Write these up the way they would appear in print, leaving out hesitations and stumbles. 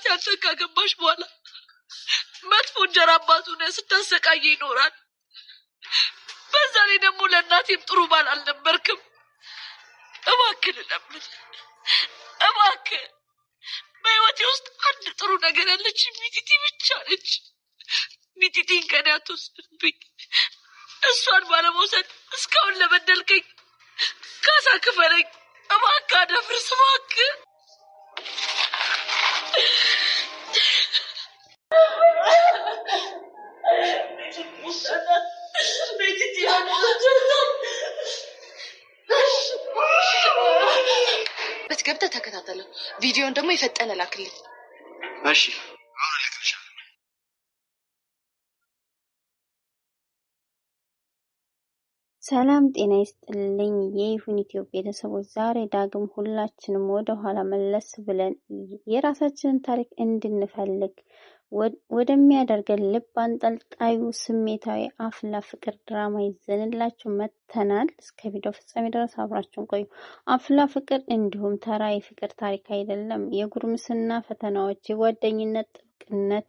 እናት ያልተካገባሽ በኋላ መጥፎ እንጀራ አባቱን ስታሰቃይ ይኖራል። በዛ ላይ ደግሞ ለእናቴም ጥሩ ባል አልነበርክም። እባክህ ለምን እባክህ በህይወቴ ውስጥ አንድ ጥሩ ነገር ያለች ሚጢጢ ብቻ ነች። ሚጢጢን ከኔ አትወስድብኝ። እሷን ባለመውሰድ እስካሁን ለበደልከኝ ካሳ ክፈለኝ እባክህ። አደፍርስ እባክህ። በትገብተ ተከታተለው። ቪዲዮን ደግሞ የፈጠነ ላክልኝ። እሺ አሁን ልክልሻለሁ። ሰላም ጤና ይስጥልኝ የይሁን ኢትዮጵያ ቤተሰቦች፣ ዛሬ ዳግም ሁላችንም ወደ ኋላ መለስ ብለን የራሳችንን ታሪክ እንድንፈልግ ወደሚያደርገን ልብ አንጠልጣዩ ስሜታዊ አፍላ ፍቅር ድራማ ይዘንላችሁ መጥተናል። እስከ ቪዲዮ ፍጻሜ ድረስ አብራችሁን ቆዩ። አፍላ ፍቅር እንዲሁም ተራ የፍቅር ታሪክ አይደለም። የጉርምስና ፈተናዎች፣ የጓደኝነት ጥብቅነት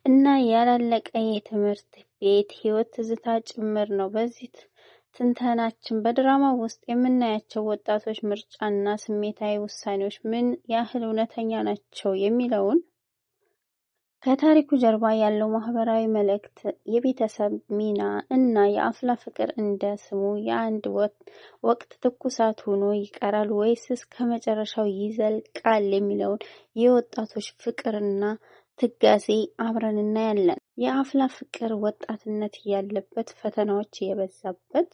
እና ያላለቀ የትምህርት ቤት ህይወት ትዝታ ጭምር ነው። በዚህ ትንተናችን በድራማ ውስጥ የምናያቸው ወጣቶች ምርጫና ስሜታዊ ውሳኔዎች ምን ያህል እውነተኛ ናቸው የሚለውን፣ ከታሪኩ ጀርባ ያለው ማህበራዊ መልእክት፣ የቤተሰብ ሚና እና የአፍላ ፍቅር እንደ ስሙ የአንድ ወቅት ትኩሳት ሆኖ ይቀራል ወይስ እስከ መጨረሻው ይዘልቃል የሚለውን የወጣቶች ፍቅርና ትጋዜ አብረን እናያለን። የአፍላ ፍቅር ወጣትነት ያለበት፣ ፈተናዎች የበዛበት፣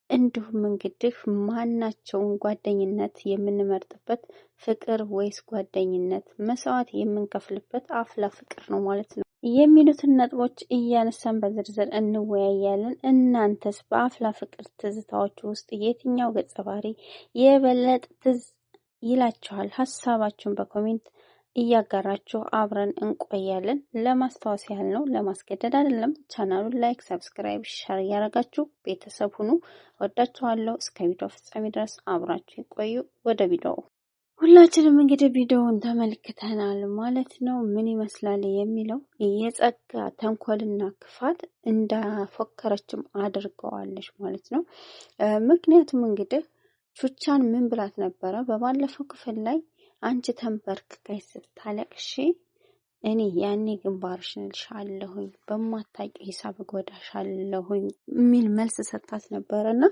እንዲሁም እንግዲህ ማናቸውን ጓደኝነት የምንመርጥበት፣ ፍቅር ወይስ ጓደኝነት መስዋዕት የምንከፍልበት አፍላ ፍቅር ነው ማለት ነው የሚሉትን ነጥቦች እያነሳን በዝርዝር እንወያያለን። እናንተስ በአፍላ ፍቅር ትዝታዎች ውስጥ የትኛው ገጸ ባህሪ የበለጠ ትዝ ይላችኋል? ሀሳባችሁን በኮሜንት እያጋራችሁ አብረን እንቆያለን። ለማስታወስ ያህል ነው፣ ለማስገደድ አይደለም። ቻናሉን ላይክ፣ ሰብስክራይብ፣ ሼር እያደረጋችሁ ቤተሰብ ሁኑ። ወዳችኋለሁ። እስከ ቪዲዮ ፍጻሜ ድረስ አብራችሁ ይቆዩ። ወደ ቪዲዮው ሁላችንም እንግዲህ ቪዲዮውን ተመልክተናል ማለት ነው። ምን ይመስላል የሚለው የጸጋ ተንኮልና ክፋት እንዳፎከረችም አድርገዋለች ማለት ነው። ምክንያቱም እንግዲህ ቹቻን ምን ብላት ነበረ በባለፈው ክፍል ላይ አንቺ ተንበርክከሽ ስታለቅሺ እኔ ያኔ ግንባርሽን ልሻለሁኝ በማታውቂው ሂሳብ ጎዳሻለሁኝ የሚል መልስ ሰጣት ነበረና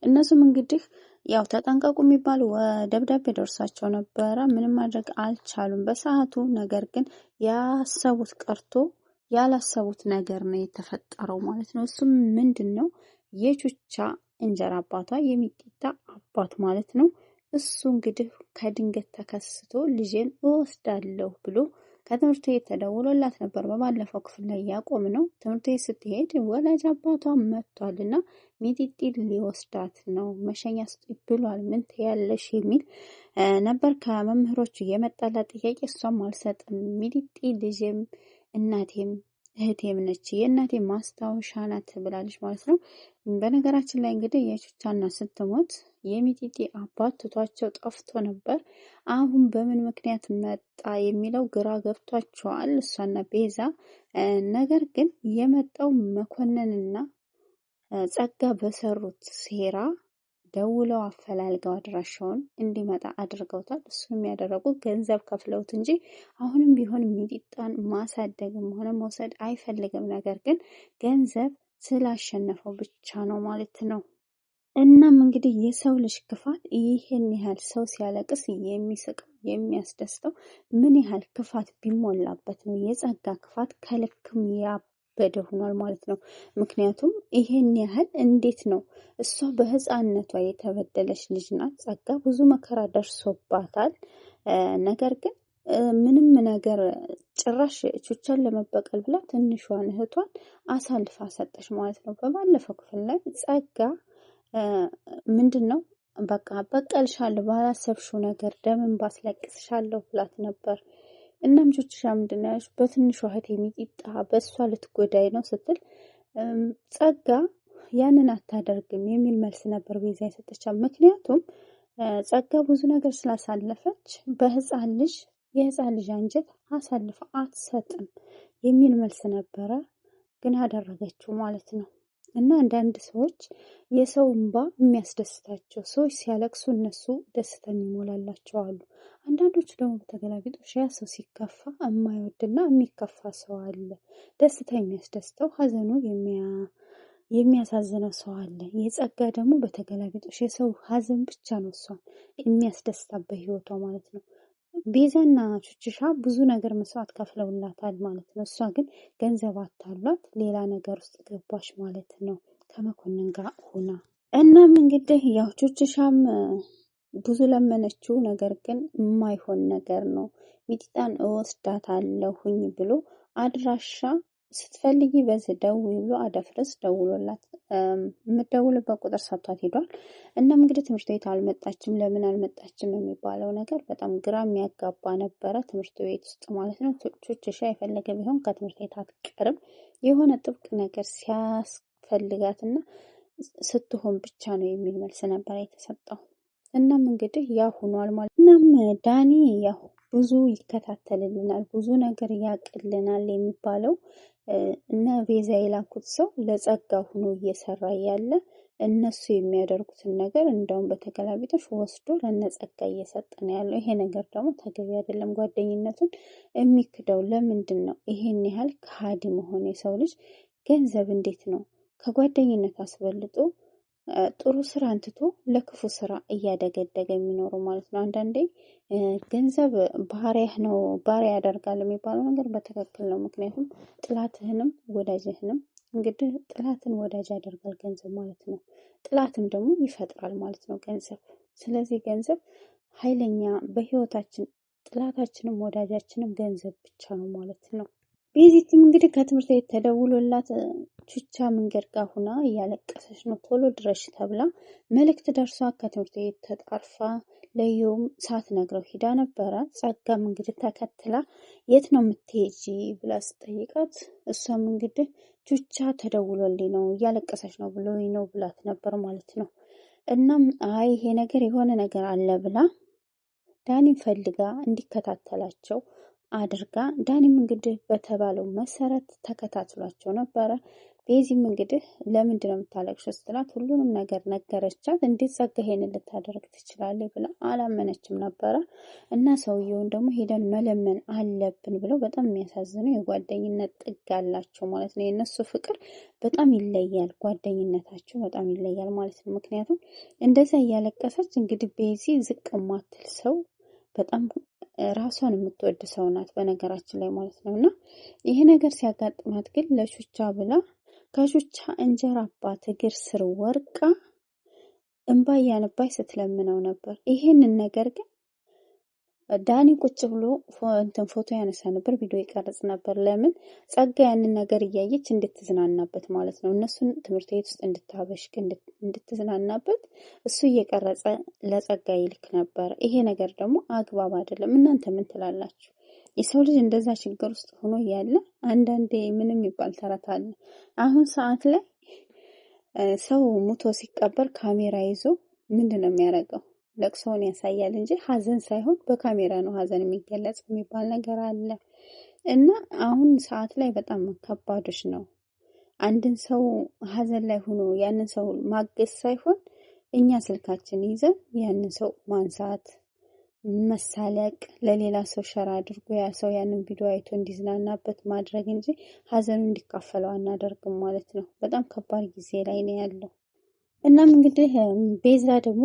እነሱም እንግዲህ ያው ተጠንቀቁ የሚባል ደብዳቤ ደርሷቸው ነበረ። ምንም ማድረግ አልቻሉም በሰዓቱ። ነገር ግን ያሰቡት ቀርቶ ያላሰቡት ነገር ነው የተፈጠረው ማለት ነው። እሱም ምንድነው? የቹቻ እንጀራ አባቷ የሚጢጣ አባት ማለት ነው። እሱ እንግዲህ ከድንገት ተከስቶ ልጄን እወስዳለሁ ብሎ ከትምህርት ቤት ተደውሎላት ነበር። በባለፈው ክፍል ላይ ያቆም ነው። ትምህርት ቤት ስትሄድ ወላጅ አባቷ መጥቷልና ሚጢጢ ሊወስዳት ነው መሸኛ ስጥ ብሏል። ምን ትያለሽ የሚል ነበር ከመምህሮቹ የመጣላት ጥያቄ። እሷም አልሰጥም፣ ሚጢጢ ልጄም እናቴም እህቴም ነች፣ የእናቴ ማስታወሻ ናት ብላለች ማለት ነው። በነገራችን ላይ እንግዲህ የቹቻና ስትሞት የሚጢጢ አባት ትቷቸው ጠፍቶ ነበር። አሁን በምን ምክንያት መጣ የሚለው ግራ ገብቷቸዋል እሷና ቤዛ። ነገር ግን የመጣው መኮንንና ጸጋ በሰሩት ሴራ ደውለው አፈላልገው አድራሻውን እንዲመጣ አድርገውታል። እሱም ያደረጉት ገንዘብ ከፍለውት እንጂ አሁንም ቢሆን ሚጢጣን ማሳደግም ሆነ መውሰድ አይፈልግም። ነገር ግን ገንዘብ ስላሸነፈው ብቻ ነው ማለት ነው። እናም እንግዲህ የሰው ልጅ ክፋት ይህን ያህል ሰው ሲያለቅስ የሚስቀው የሚያስደስተው ምን ያህል ክፋት ቢሞላበት ነው? የጸጋ ክፋት ከልክም ያበደ ሆኗል ማለት ነው። ምክንያቱም ይሄን ያህል እንዴት ነው? እሷ በህፃንነቷ የተበደለች ልጅ ናት። ጸጋ ብዙ መከራ ደርሶባታል። ነገር ግን ምንም ነገር ጭራሽ ቹቻን ለመበቀል ብላ ትንሿን እህቷን አሳልፋ ሰጠች ማለት ነው። በባለፈው ክፍል ላይ ጸጋ ምንድነው በቃ በቀልሻለሁ ባላሰብሽው ነገር ደምን ባስለቅስሻለሁ ብላት ነበር። እናም ቹቻ ምንድነው ያለች? በትንሿ እህቴ ሚጢጣ በእሷ ልትጎዳይ ነው ስትል ጸጋ ያንን አታደርግም የሚል መልስ ነበር ቤዛ የሰጠቻት። ምክንያቱም ጸጋ ብዙ ነገር ስላሳለፈች በህፃን ልጅ የህፃን ልጅ አንጀት አሳልፋ አትሰጥም የሚል መልስ ነበረ፣ ግን አደረገችው ማለት ነው። እና አንዳንድ ሰዎች የሰው እንባ የሚያስደስታቸው ሰዎች ሲያለቅሱ እነሱ ደስታ የሚሞላላቸው አሉ። አንዳንዶቹ ደግሞ በተገላቢጦሽ ያ ሰው ሲከፋ የማይወድና የሚከፋ ሰው አለ። ደስታ የሚያስደስተው ሀዘኑ የሚያሳዝነው ሰው አለ። የጸጋ ደግሞ በተገላቢጦሽ የሰው ሀዘን ብቻ ነው እሷን የሚያስደስታት በህይወቷ ማለት ነው። ቤዛና ቹችሻ ብዙ ነገር መስዋዕት ከፍለውላታል ማለት ነው። እሷ ግን ገንዘብ አታሏት ሌላ ነገር ውስጥ ገባሽ ማለት ነው ከመኮንን ጋር ሆና። እናም እንግዲህ ያው ቹችሻም ብዙ ለመነችው፣ ነገር ግን የማይሆን ነገር ነው። ሚጢጣን እወስዳታለሁኝ ብሎ አድራሻ ስትፈልጊ በዚህ ደውዪ ብሎ አደፍርስ ደውሎላት የምትደውልበት ቁጥር ሰጥቷት ሄዷል። እናም እንግዲህ ትምህርት ቤት አልመጣችም፣ ለምን አልመጣችም የሚባለው ነገር በጣም ግራ የሚያጋባ ነበረ፣ ትምህርት ቤት ውስጥ ማለት ነው። ቹችሻ የፈለገ ቢሆን ከትምህርት ቤት አትቀርም፣ የሆነ ጥብቅ ነገር ሲያስፈልጋትና ስትሆን ብቻ ነው የሚል መልስ ነበር የተሰጠው። እናም እንግዲህ ያ ሆኗል ማለት። እናም ዳኒ ያው ብዙ ይከታተልልናል፣ ብዙ ነገር ያቅልናል የሚባለው እና ቤዛ የላኩት ሰው ለጸጋ ሆኖ እየሰራ ያለ እነሱ የሚያደርጉትን ነገር እንደውም በተገላቢጦሽ ወስዶ ለነጸጋ እየሰጠ ነው ያለው። ይሄ ነገር ደግሞ ተገቢ አይደለም። ጓደኝነቱን የሚክደው ለምንድን ነው? ይሄን ያህል ከሃዲ መሆን የሰው ልጅ ገንዘብ እንዴት ነው ከጓደኝነት አስበልጦ ጥሩ ስራ አንትቶ ለክፉ ስራ እያደገደገ የሚኖሩ ማለት ነው። አንዳንዴ ገንዘብ ባህሪያህ ነው ባሪያ ያደርጋል የሚባለው ነገር በትክክል ነው። ምክንያቱም ጥላትህንም ወዳጅህንም እንግዲህ ጥላትን ወዳጅ ያደርጋል ገንዘብ ማለት ነው። ጥላትም ደግሞ ይፈጥራል ማለት ነው ገንዘብ። ስለዚህ ገንዘብ ኃይለኛ በህይወታችን ጥላታችንም ወዳጃችንም ገንዘብ ብቻ ነው ማለት ነው። ቤዚትም እንግዲህ ከትምህርት ቤት ተደውሎላት ቹቻ መንገድ ጋር ሁና እያለቀሰች ነው። ቶሎ ድረሽ ተብላ መልእክት ደርሷ ከትምህርት ቤት ተጣርፋ ለየውም ሳትነግረው ሂዳ ነበረ። ጸጋም እንግዲህ ተከትላ የት ነው የምትሄጂ ብላ ስጠይቃት እሷም እንግዲህ ቹቻ ተደውሎልኝ ነው እያለቀሰች ነው ብሎኝ ነው ብላት ነበር ማለት ነው። እናም አይ ይሄ ነገር የሆነ ነገር አለ ብላ ዳኒን ፈልጋ እንዲከታተላቸው አድርጋ ዳኒም እንግዲህ በተባለው መሰረት ተከታትሏቸው ነበረ። ቤዚም እንግዲህ ለምንድን ነው የምታለቅሽው ስትላት ሁሉንም ነገር ነገረቻት። እንዴት ጸጋ ይሄንን ልታደርግ ትችላለች ብላ አላመነችም ነበረ። እና ሰውየውን ደግሞ ሄደን መለመን አለብን ብለው በጣም የሚያሳዝነው የጓደኝነት ጥግ አላቸው ማለት ነው። የእነሱ ፍቅር በጣም ይለያል፣ ጓደኝነታቸው በጣም ይለያል ማለት ነው። ምክንያቱም እንደዛ እያለቀሰች እንግዲህ ቤዚ ዝቅ ማትል ሰው በጣም ራሷን የምትወድ ሰው ናት በነገራችን ላይ ማለት ነው። እና ይሄ ነገር ሲያጋጥማት ግን ለቹቻ ብላ ከቹቻ እንጀራ አባት እግር ስር ወርቃ እንባ እያነባች ስትለምነው ነበር። ይሄንን ነገር ግን ዳኒ ቁጭ ብሎ ፎቶ ያነሳ ነበር፣ ቪዲዮ ይቀርጽ ነበር። ለምን ጸጋ ያንን ነገር እያየች እንድትዝናናበት ማለት ነው። እነሱን ትምህርት ቤት ውስጥ እንድታበሽቅ እንድትዝናናበት እሱ እየቀረጸ ለጸጋ ይልክ ነበር። ይሄ ነገር ደግሞ አግባብ አይደለም። እናንተ ምን ትላላችሁ? የሰው ልጅ እንደዛ ችግር ውስጥ ሆኖ እያለ አንዳንዴ ምንም ይባል ተረት አለ። አሁን ሰዓት ላይ ሰው ሙቶ ሲቀበር ካሜራ ይዞ ምንድን ነው የሚያደርገው? ለቅሶውን ያሳያል እንጂ ሀዘን ሳይሆን በካሜራ ነው ሀዘን የሚገለጽ የሚባል ነገር አለ። እና አሁን ሰዓት ላይ በጣም ከባዶች ነው። አንድን ሰው ሀዘን ላይ ሆኖ ያንን ሰው ማገዝ ሳይሆን እኛ ስልካችን ይዘን ያንን ሰው ማንሳት፣ መሳለቅ፣ ለሌላ ሰው ሸራ አድርጎ ያ ሰው ያንን ቪዲዮ አይቶ እንዲዝናናበት ማድረግ እንጂ ሀዘኑ እንዲካፈለው አናደርግም ማለት ነው። በጣም ከባድ ጊዜ ላይ ነው ያለው። እናም እንግዲህ ቤዛ ደግሞ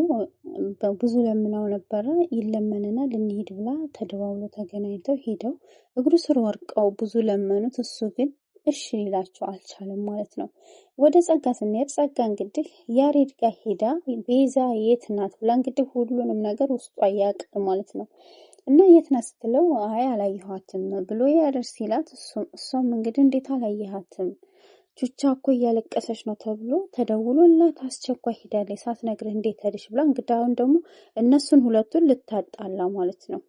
ብዙ ለምናው ነበረ፣ ይለመንናል እንሂድ ብላ ተደዋውሎ ተገናኝተው ሄደው እግሩ ስር ወርቀው ብዙ ለመኑት። እሱ ግን እሺ ሊላቸው አልቻለም ማለት ነው። ወደ ጸጋ ስንሄድ ጸጋ እንግዲህ ያሬድ ጋር ሄዳ ቤዛ የት ናት ብላ እንግዲህ ሁሉንም ነገር ውስጧ ያውቃል ማለት ነው። እና የት ናት ስትለው አይ አላየኋትም ብሎ ያደርስ ሲላት እሷም እንግዲህ እንዴት አላየሃትም ቹቻ እኮ እያለቀሰች ነው ተብሎ ተደውሎላት አስቸኳይ ሄዳለች ሳትነግርህ እንዴት ሄድሽ ብላ እንግዲህ አሁን ደግሞ እነሱን ሁለቱን ልታጣላ ማለት ነው።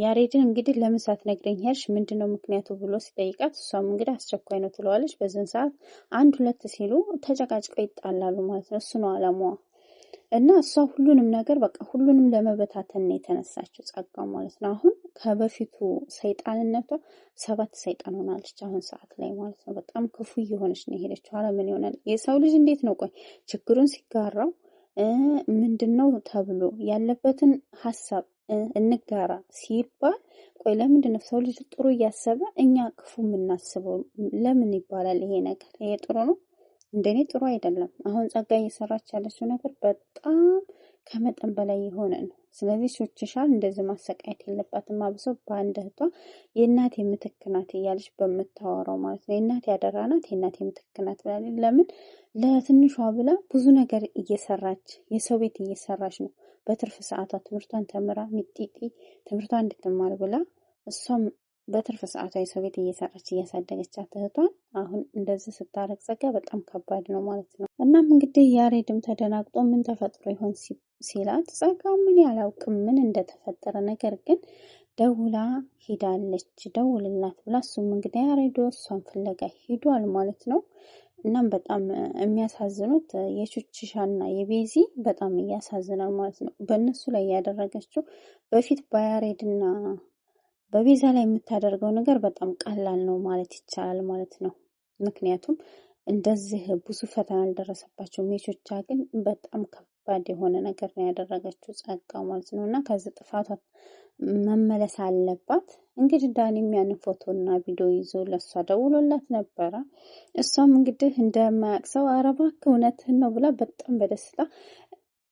ያሬድን እንግዲህ ለምን ሳትነግረኝ ሄድሽ ምንድነው ምክንያቱ ብሎ ሲጠይቃት እሷም እንግዲህ አስቸኳይ ነው ትለዋለች። በዚህን ሰዓት አንድ ሁለት ሲሉ ተጨቃጭቀው ይጣላሉ ማለት ነው። እሱ ነው አላማዋ። እና እሷ ሁሉንም ነገር በቃ ሁሉንም ለመበታተን ነው የተነሳችው ጸጋው ማለት ነው። አሁን ከበፊቱ ሰይጣንነቷ 7 ሰይጣን ሆናለች አሁን ሰዓት ላይ ማለት ነው። በጣም ክፉ እየሆነች ነው የሄደችው። ኋላ ምን ይሆናል የሰው ልጅ እንዴት ነው ቆይ ችግሩን ሲጋራው ምንድነው ተብሎ ያለበትን ሀሳብ እንጋራ ሲባል ቆይ ለምንድን ነው ሰው ልጅ ጥሩ እያሰበ እኛ ክፉ የምናስበው ለምን ይባላል? ይሄ ነገር ይሄ ጥሩ ነው? እንደኔ ጥሩ አይደለም። አሁን ጸጋ እየሰራች ያለችው ነገር በጣም ከመጠን በላይ የሆነ ነው። ስለዚህ ሶችሻል እንደዚህ ማሰቃየት የለባትም። አብሶ በአንድ እህቷ የእናቴ ምትክ ናት እያለች በምታወራው ማለት ነው። የእናቴ ያደራ ናት፣ የእናቴ ምትክ ናት ብላለች። ለምን ለትንሿ ብላ ብዙ ነገር እየሰራች የሰው ቤት እየሰራች ነው። በትርፍ ሰዓቷ ትምህርቷን ተምራ ሚጢጢ ትምህርቷን እንድትማር ብላ እሷም በትርፍ ሰዓቷ የሰው ቤት እየሰራች እያሳደገቻት እህቷን አሁን እንደዚህ ስታረግ ጸጋ በጣም ከባድ ነው ማለት ነው። እናም እንግዲህ ያሬድም ተደናግጦ ምን ተፈጥሮ ይሆን ሲላት ጸጋ ምን ያላውቅም ምን እንደተፈጠረ፣ ነገር ግን ደውላ ሂዳለች ደውልላት ብላ እሱም እንግዲህ ያሬዶ እሷን ፍለጋ ሂዷል ማለት ነው። እናም በጣም የሚያሳዝኑት የቹችሻና የቤዚ በጣም እያሳዝናል ማለት ነው። በእነሱ ላይ ያደረገችው በፊት በያሬድና በቤዛ ላይ የምታደርገው ነገር በጣም ቀላል ነው ማለት ይቻላል ማለት ነው። ምክንያቱም እንደዚህ ብዙ ፈተና አልደረሰባቸውም። የቾቻ ግን በጣም ከባድ የሆነ ነገር ነው ያደረገችው ጸጋ ማለት ነው። እና ከዚህ ጥፋቷ መመለስ አለባት። እንግዲህ ዳኒም ያን ፎቶና ቪዲዮ ይዞ ለሷ ደውሎላት ነበረ። እሷም እንግዲህ እንደማያውቅ ሰው ኧረ እባክህ እውነትህን ነው ብላ በጣም በደስታ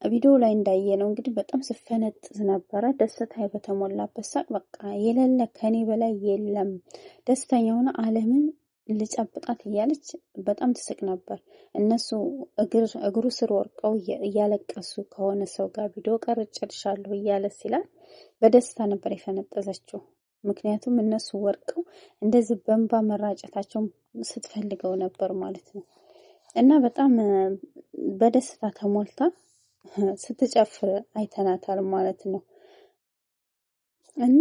ቪዲዮ ላይ እንዳየ ነው እንግዲህ በጣም ስፈነጥዝ ነበረ። ደስታ በተሞላበት ሳቅ በቃ የሌለ ከኔ በላይ የለም ደስተኛ ሆነ ዓለምን ልጨብጣት እያለች በጣም ትስቅ ነበር። እነሱ እግሩ ስር ወርቀው እያለቀሱ ከሆነ ሰው ጋር ቪዲዮ ቀርጬልሻለሁ እያለ ሲላል በደስታ ነበር የፈነጠዘችው። ምክንያቱም እነሱ ወርቀው እንደዚህ በእንባ መራጨታቸው ስትፈልገው ነበር ማለት ነው። እና በጣም በደስታ ተሞልታ ስትጨፍር አይተናታል ማለት ነው። እና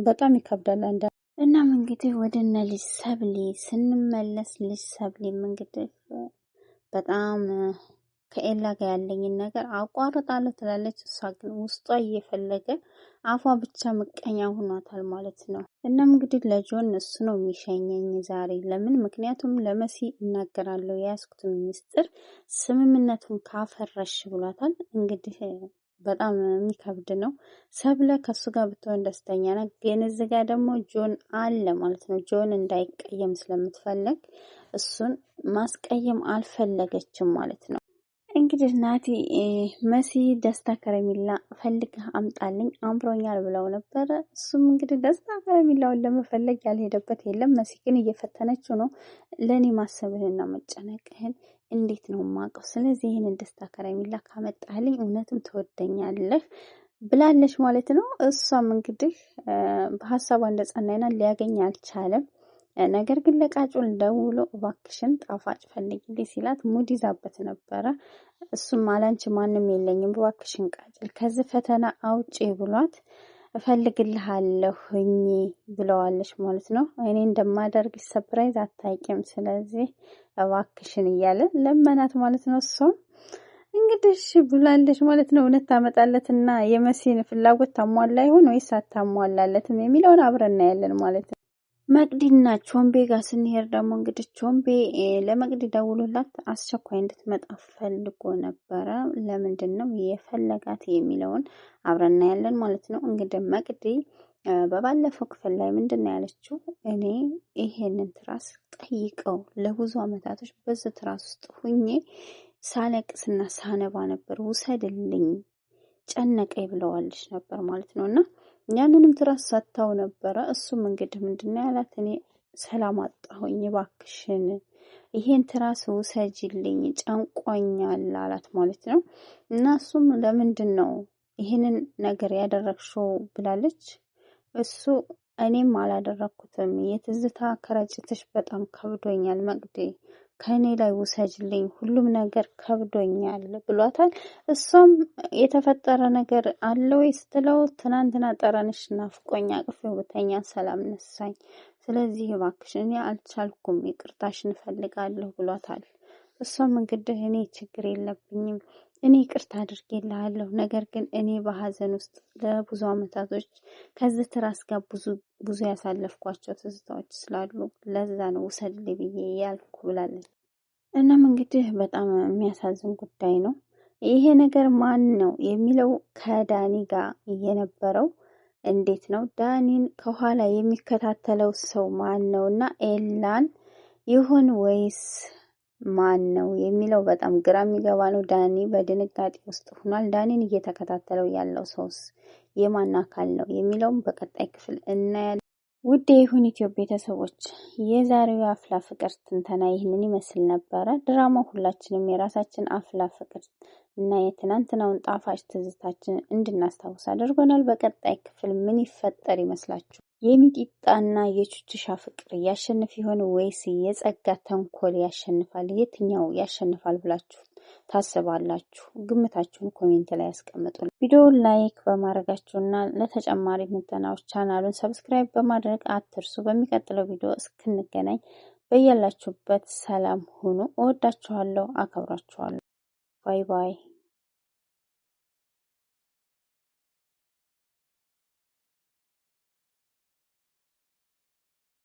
በጣም ይከብዳል አንዳ እናም እንግዲህ ወደ እነ ልጅ ሰብሊ ስንመለስ ልጅ ሰብሊም እንግዲህ በጣም ከኤላ ጋር ያለኝን ነገር አቋርጣለሁ ትላለች። እሷ ግን ውስጧ እየፈለገ አፏ ብቻ ምቀኛ ሆኗታል ማለት ነው። እናም እንግዲህ ለጆን እሱ ነው የሚሸኘኝ ዛሬ። ለምን? ምክንያቱም ለመሲ እናገራለሁ የያዝኩትን ሚስጥር ስምምነቱን ካፈረሽ ብሏታል። እንግዲህ በጣም የሚከብድ ነው። ሰብለ ከሱ ጋር ብትሆን ደስተኛ ናት። ግን እዚህ ጋር ደግሞ ጆን አለ ማለት ነው። ጆን እንዳይቀየም ስለምትፈልግ እሱን ማስቀየም አልፈለገችም ማለት ነው። እንግዲህ ናቲ መሲ ደስታ ከረሚላ ፈልገህ አምጣልኝ አምሮኛል ብለው ነበረ። እሱም እንግዲህ ደስታ ከረሚላውን ለመፈለግ ያልሄደበት የለም። መሲ ግን እየፈተነችው ነው። ለእኔ ማሰብህንና መጨነቅህን እንዴት ነው ማቀው? ስለዚህ ይህንን ደስታ ከረሚላ ካመጣልኝ እውነትም ትወደኛለህ ብላለች ማለት ነው። እሷም እንግዲህ በሀሳቧ እንደጸናይና ሊያገኝ አልቻለም። ነገር ግን ለቃጩል ደውሎ እባክሽን ጣፋጭ ፈልጊልኝ ሲላት ሙድ ይዛበት ነበረ። እሱም አላንቺ ማንም የለኝም እባክሽን ቃጭል ከዚህ ፈተና አውጪ ብሏት እፈልግልሃለሁኝ ብለዋለች ማለት ነው። እኔ እንደማደርግ ሰፕራይዝ አታውቂም፣ ስለዚህ እባክሽን እያለ ለመናት ማለት ነው። እሷም እንግዲህ ብላለች ማለት ነው። እውነት ታመጣለትና የመሲን ፍላጎት ታሟላ ይሆን ወይስ አታሟላለትም የሚለውን አብረን እናያለን ማለት ነው። መቅዲና ቾምቤ ጋር ስንሄድ ደግሞ እንግዲህ ቾምቤ ለመቅዲ ደውሎላት አስቸኳይ እንድትመጣ ፈልጎ ነበረ። ለምንድን ነው የፈለጋት የሚለውን አብረን እናያለን ማለት ነው። እንግዲህ መቅዲ በባለፈው ክፍል ላይ ምንድን ነው ያለችው? እኔ ይሄንን ትራስ ጠይቀው ለብዙ አመታቶች በዚህ ትራስ ውስጥ ሁኜ ሳለቅስና ሳነባ ነበር፣ ውሰድልኝ ጨነቀኝ ብለዋለች ነበር ማለት ነው። እና ያንንም ትራስ ሰጥታው ነበረ። እሱም እንግዲህ ምንድነው ያላት? እኔ ሰላም አጣሁኝ እባክሽን ይሄን ትራስ ውሰጂልኝ ጨንቆኛል አላት ማለት ነው። እና እሱም ለምንድን ነው ይሄንን ነገር ያደረግሽው ብላለች። እሱ እኔም አላደረኩትም የትዝታ ከረጭትሽ በጣም ከብዶኛል መቅዲ ከኔ ላይ ውሰጅልኝ ሁሉም ነገር ከብዶኛል ብሏታል። እሷም የተፈጠረ ነገር አለ ወይ ስትለው ትናንትና ጠረንሽ ናፍቆኛ ቅፌው ብተኛ ሰላም ነሳኝ፣ ስለዚህ እባክሽ እኔ አልቻልኩም ይቅርታሽን እፈልጋለሁ ብሏታል። እሷም እንግዲህ እኔ ችግር የለብኝም እኔ ይቅርታ አድርጌልሃለሁ፣ ነገር ግን እኔ በሀዘን ውስጥ ለብዙ አመታቶች ከዚህ ትራስ ጋር ብዙ ያሳለፍኳቸው ትዝታዎች ስላሉ ለዛ ነው ውሰድልኝ ብዬ ያልኩ ብላለች። እናም እንግዲህ በጣም የሚያሳዝን ጉዳይ ነው። ይሄ ነገር ማን ነው የሚለው ከዳኒ ጋር የነበረው እንዴት ነው ዳኒን ከኋላ የሚከታተለው ሰው ማን ነው እና ኤላን ይሁን ወይስ ማን ነው የሚለው በጣም ግራ የሚገባ ነው። ዳኒ በድንጋጤ ውስጥ ሆኗል። ዳኒን እየተከታተለው ያለው ሰውስ የማን አካል ነው የሚለውም በቀጣይ ክፍል እናያለን። ውድ የይሁን ኢትዮጵያ ቤተሰቦች የዛሬው አፍላ ፍቅር ትንተና ይህንን ይመስል ነበረ። ድራማው ሁላችንም የራሳችን አፍላ ፍቅር እና የትናንትናውን ጣፋጭ ትዝታችን እንድናስታውስ አድርጎናል። በቀጣይ ክፍል ምን ይፈጠር ይመስላችሁ? የሚጢጣና የቹችሻ ፍቅር ያሸንፍ ይሆን ወይስ የጸጋ ተንኮል ያሸንፋል? የትኛው ያሸንፋል ብላችሁ ታስባላችሁ? ግምታችሁን ኮሜንት ላይ ያስቀምጡ። ቪዲዮውን ላይክ በማድረጋችሁና ለተጨማሪ ምንተናዎች ቻናሉን ሰብስክራይብ በማድረግ አትርሱ። በሚቀጥለው ቪዲዮ እስክንገናኝ በያላችሁበት ሰላም ሁኑ። እወዳችኋለሁ፣ አከብራችኋለሁ። ባይ ባይ።